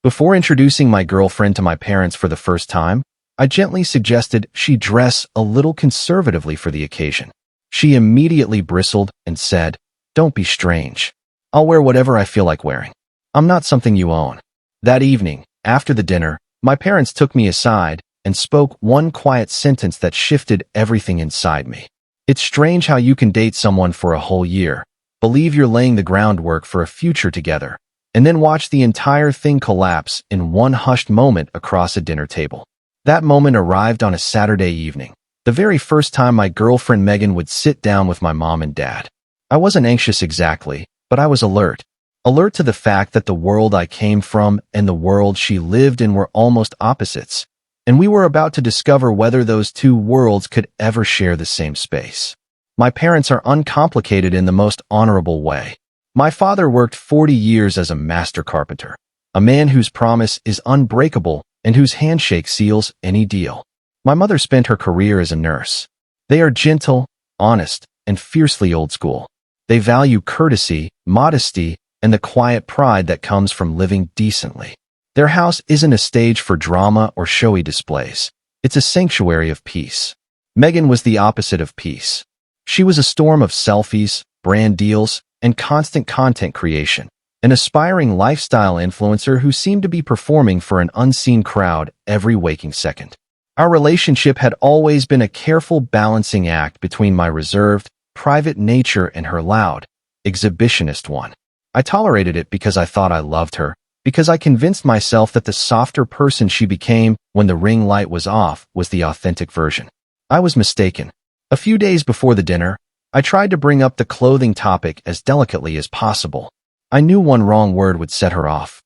Before introducing my girlfriend to my parents for the first time, I gently suggested she dress a little conservatively for the occasion. She immediately bristled and said, "Don't be strange. I'll wear whatever I feel like wearing. I'm not something you own." That evening, after the dinner, my parents took me aside and spoke one quiet sentence that shifted everything inside me. "It's strange how you can date someone for a whole year, believe you're laying the groundwork for a future together, and then watch the entire thing collapse in one hushed moment across a dinner table." That moment arrived on a Saturday evening, the very first time my girlfriend Megan would sit down with my mom and dad. I wasn't anxious exactly, but I was alert. Alert to the fact that the world I came from and the world she lived in were almost opposites, and we were about to discover whether those two worlds could ever share the same space. My parents are uncomplicated in the most honorable way. My father worked 40 years as a master carpenter, a man whose promise is unbreakable and whose handshake seals any deal. My mother spent her career as a nurse. They are gentle, honest, and fiercely old school. They value courtesy, modesty, and the quiet pride that comes from living decently. Their house isn't a stage for drama or showy displays. It's a sanctuary of peace. Megan was the opposite of peace. She was a storm of selfies, brand deals, and constant content creation, an aspiring lifestyle influencer who seemed to be performing for an unseen crowd every waking second. Our relationship had always been a careful balancing act between my reserved, private nature and her loud, exhibitionist one. I tolerated it because I thought I loved her, because I convinced myself that the softer person she became when the ring light was off was the authentic version. I was mistaken. A few days before the dinner, I tried to bring up the clothing topic as delicately as possible. I knew one wrong word would set her off.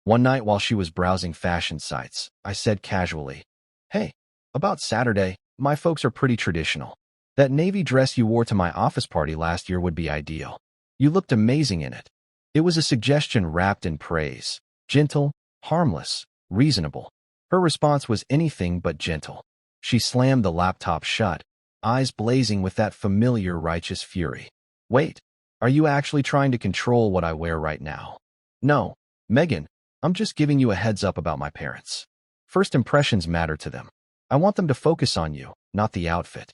One night while she was browsing fashion sites, I said casually, "Hey, about Saturday, my folks are pretty traditional. That navy dress you wore to my office party last year would be ideal. You looked amazing in it." It was a suggestion wrapped in praise, gentle, harmless, reasonable. Her response was anything but gentle. She slammed the laptop shut, eyes blazing with that familiar righteous fury. "Wait, are you actually trying to control what I wear right now?" "No, Megan, I'm just giving you a heads up about my parents. First impressions matter to them. I want them to focus on you, not the outfit."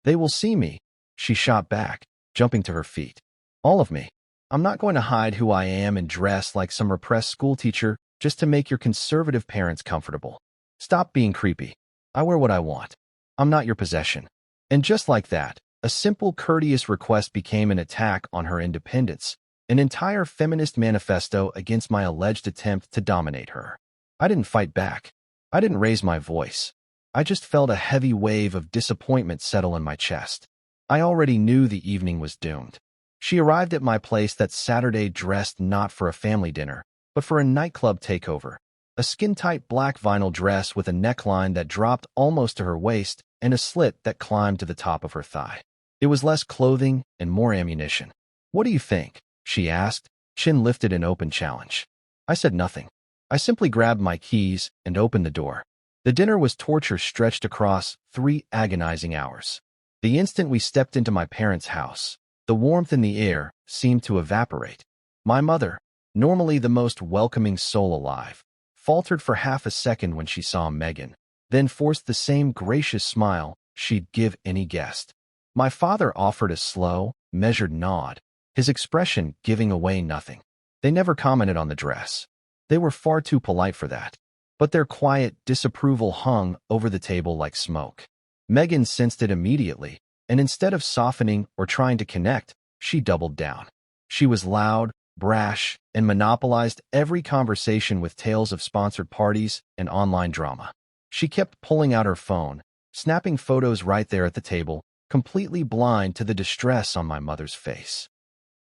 "They will see me," she shot back, jumping to her feet. "All of me. I'm not going to hide who I am and dress like some repressed schoolteacher just to make your conservative parents comfortable. Stop being creepy. I wear what I want. I'm not your possession." And just like that, a simple, courteous request became an attack on her independence, an entire feminist manifesto against my alleged attempt to dominate her. I didn't fight back. I didn't raise my voice. I just felt a heavy wave of disappointment settle in my chest. I already knew the evening was doomed. She arrived at my place that Saturday dressed not for a family dinner, but for a nightclub takeover. A skin-tight black vinyl dress with a neckline that dropped almost to her waist and a slit that climbed to the top of her thigh. It was less clothing and more ammunition. "What do you think?" she asked, chin lifted in open challenge. I said nothing. I simply grabbed my keys and opened the door. The dinner was torture stretched across 3 agonizing hours. The instant we stepped into my parents' house, the warmth in the air seemed to evaporate. My mother, normally the most welcoming soul alive, faltered for half a second when she saw Megan, then forced the same gracious smile she'd give any guest. My father offered a slow, measured nod, his expression giving away nothing. They never commented on the dress. They were far too polite for that. But their quiet disapproval hung over the table like smoke. Megan sensed it immediately, and instead of softening or trying to connect, she doubled down. She was loud, brash, and monopolized every conversation with tales of sponsored parties and online drama. She kept pulling out her phone, snapping photos right there at the table, completely blind to the distress on my mother's face.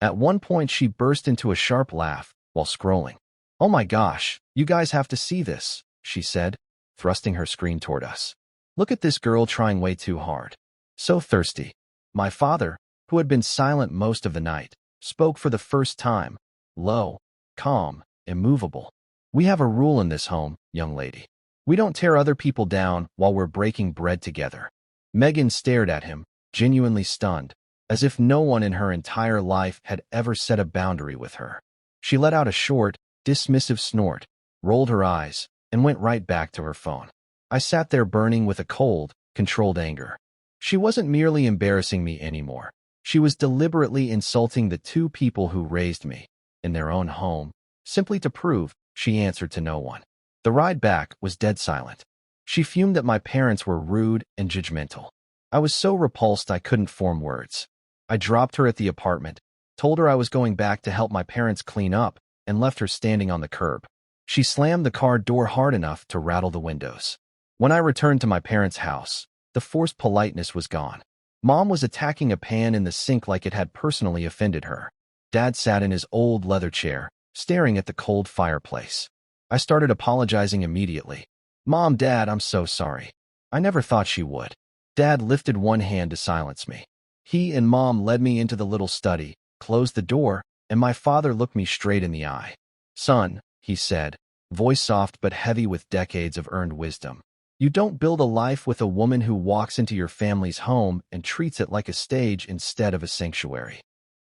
At one point, she burst into a sharp laugh while scrolling. "Oh my gosh, you guys have to see this," she said, thrusting her screen toward us. "Look at this girl trying way too hard. So thirsty." My father, who had been silent most of the night, spoke for the first time, low, calm, immovable. "We have a rule in this home, young lady. We don't tear other people down while we're breaking bread together." Megan stared at him, genuinely stunned, as if no one in her entire life had ever set a boundary with her. She let out a short, dismissive snort, rolled her eyes, and went right back to her phone. I sat there burning with a cold, controlled anger. She wasn't merely embarrassing me anymore. She was deliberately insulting the two people who raised me, in their own home, simply to prove she answered to no one. The ride back was dead silent. She fumed that my parents were rude and judgmental. I was so repulsed I couldn't form words. I dropped her at the apartment, told her I was going back to help my parents clean up, and left her standing on the curb. She slammed the car door hard enough to rattle the windows. When I returned to my parents' house, the forced politeness was gone. Mom was attacking a pan in the sink like it had personally offended her. Dad sat in his old leather chair, staring at the cold fireplace. I started apologizing immediately. "Mom, Dad, I'm so sorry. I never thought she would." Dad lifted one hand to silence me. He and Mom led me into the little study, closed the door, and my father looked me straight in the eye. "Son," he said, voice soft but heavy with decades of earned wisdom. "You don't build a life with a woman who walks into your family's home and treats it like a stage instead of a sanctuary."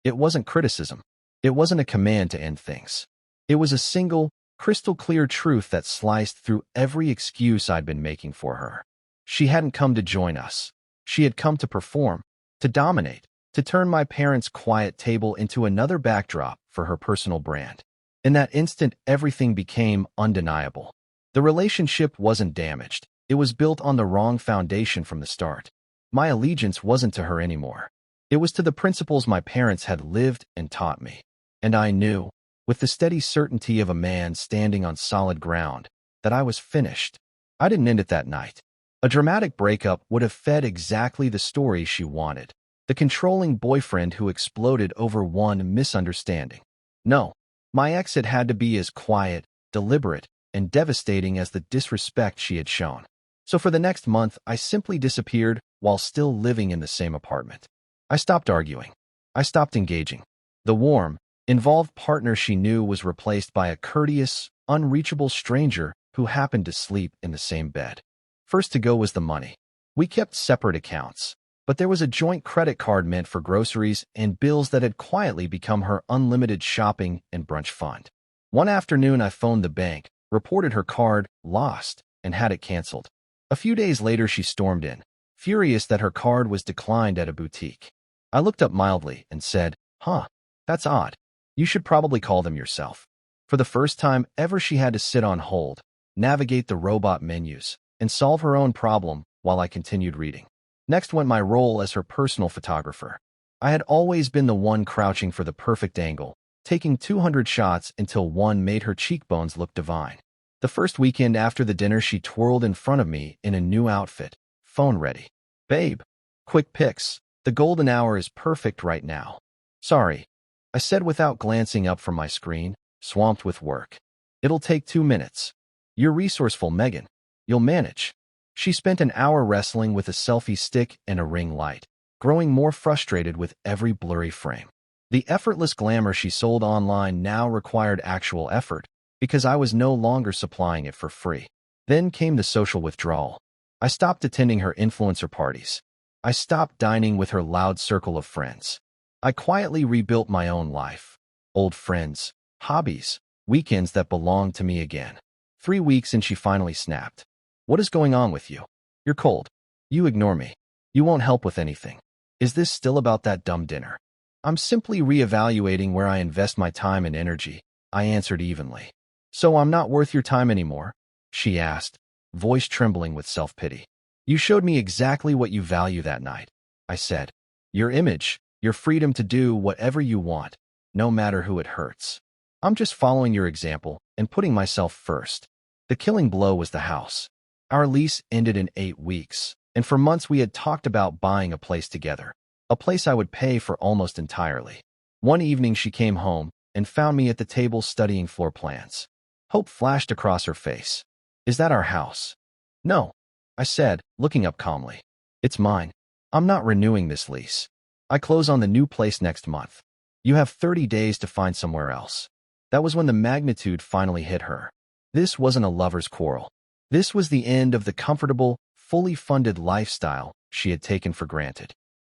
It wasn't criticism. It wasn't a command to end things. It was a single, crystal-clear truth that sliced through every excuse I'd been making for her. She hadn't come to join us. She had come to perform, to dominate, to turn my parents' quiet table into another backdrop for her personal brand. In that instant, everything became undeniable. The relationship wasn't damaged. It was built on the wrong foundation from the start. My allegiance wasn't to her anymore. It was to the principles my parents had lived and taught me. And I knew, with the steady certainty of a man standing on solid ground, that I was finished. I didn't end it that night. A dramatic breakup would have fed exactly the story she wanted. The controlling boyfriend who exploded over one misunderstanding. No, my exit had to be as quiet, deliberate, and devastating as the disrespect she had shown. So for the next month, I simply disappeared while still living in the same apartment. I stopped arguing. I stopped engaging. The warm, involved partner she knew was replaced by a courteous, unreachable stranger who happened to sleep in the same bed. First to go was the money. We kept separate accounts, but there was a joint credit card meant for groceries and bills that had quietly become her unlimited shopping and brunch fund. One afternoon, I phoned the bank, reported her card lost, and had it canceled. A few days later, she stormed in, furious that her card was declined at a boutique. I looked up mildly and said, "Huh, that's odd. You should probably call them yourself." For the first time ever, she had to sit on hold, navigate the robot menus, and solve her own problem while I continued reading. Next went my role as her personal photographer. I had always been the one crouching for the perfect angle, taking 200 shots until one made her cheekbones look divine. The first weekend after the dinner, she twirled in front of me in a new outfit, phone ready. "Babe, quick pics. The golden hour is perfect right now." "Sorry," I said without glancing up from my screen, swamped with work. "It'll take 2 minutes. You're resourceful, Megan. You'll manage." She spent an hour wrestling with a selfie stick and a ring light, growing more frustrated with every blurry frame. The effortless glamour she sold online now required actual effort, because I was no longer supplying it for free. Then came the social withdrawal. I stopped attending her influencer parties. I stopped dining with her loud circle of friends. I quietly rebuilt my own life. Old friends, hobbies, weekends that belonged to me again. 3 weeks and she finally snapped. "What is going on with you? You're cold. You ignore me. You won't help with anything. Is this still about that dumb dinner?" "I'm simply reevaluating where I invest my time and energy," I answered evenly. "So I'm not worth your time anymore?" she asked, voice trembling with self-pity. "You showed me exactly what you value that night," I said. "Your image, your freedom to do whatever you want, no matter who it hurts. I'm just following your example and putting myself first." The killing blow was the house. Our lease ended in 8 weeks, and for months we had talked about buying a place together, a place I would pay for almost entirely. One evening she came home and found me at the table studying floor plans. Hope flashed across her face. "Is that our house?" "No," I said, looking up calmly. "It's mine. I'm not renewing this lease. I close on the new place next month. You have 30 days to find somewhere else." That was when the magnitude finally hit her. This wasn't a lover's quarrel. This was the end of the comfortable, fully funded lifestyle she had taken for granted.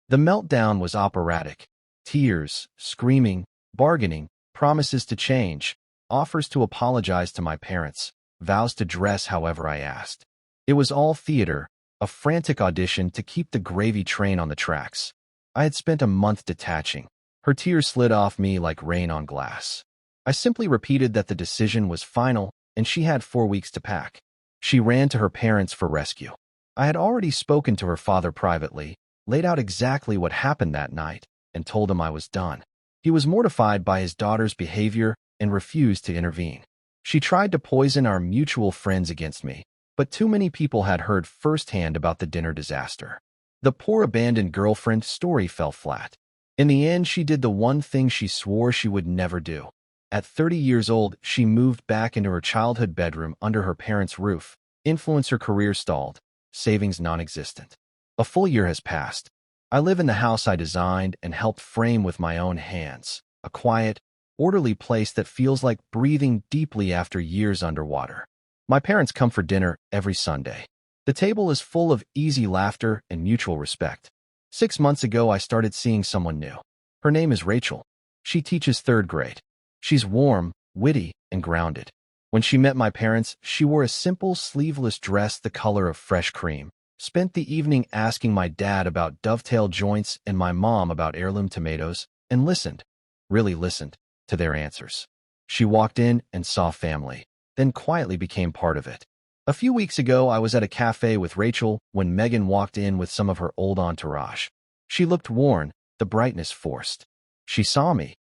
The meltdown was operatic. Tears, screaming, bargaining, promises to change, offers to apologize to my parents, vows to dress however I asked. It was all theater, a frantic audition to keep the gravy train on the tracks. I had spent a month detaching. Her tears slid off me like rain on glass. I simply repeated that the decision was final and she had 4 weeks to pack. She ran to her parents for rescue. I had already spoken to her father privately, laid out exactly what happened that night, and told him I was done. He was mortified by his daughter's behavior and refused to intervene. She tried to poison our mutual friends against me, but too many people had heard firsthand about the dinner disaster. The poor abandoned girlfriend story fell flat. In the end, she did the one thing she swore she would never do. At 30 years old, she moved back into her childhood bedroom under her parents' roof. Influencer career stalled. Savings non-existent. A full year has passed. I live in the house I designed and helped frame with my own hands. A quiet, orderly place that feels like breathing deeply after years underwater. My parents come for dinner every Sunday. The table is full of easy laughter and mutual respect. 6 months ago, I started seeing someone new. Her name is Rachel. She teaches 3rd grade. She's warm, witty, and grounded. When she met my parents, she wore a simple, sleeveless dress the color of fresh cream, spent the evening asking my dad about dovetail joints and my mom about heirloom tomatoes, and listened, really listened, to their answers. She walked in and saw family, then quietly became part of it. A few weeks ago, I was at a cafe with Rachel when Megan walked in with some of her old entourage. She looked worn, the brightness forced. She saw me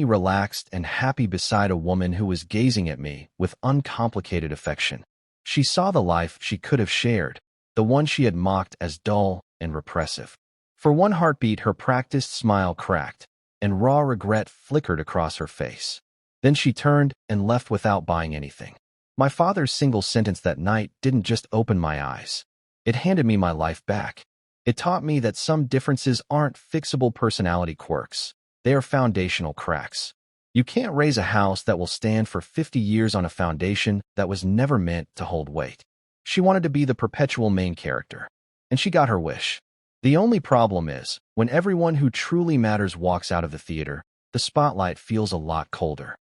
relaxed and happy beside a woman who was gazing at me with uncomplicated affection. She saw the life she could have shared, the one she had mocked as dull and repressive. For one heartbeat, her practiced smile cracked, and raw regret flickered across her face. Then she turned and left without buying anything. My father's single sentence that night didn't just open my eyes. It handed me my life back. It taught me that some differences aren't fixable personality quirks. They are foundational cracks. You can't raise a house that will stand for 50 years on a foundation that was never meant to hold weight. She wanted to be the perpetual main character, and she got her wish. The only problem is, when everyone who truly matters walks out of the theater, the spotlight feels a lot colder.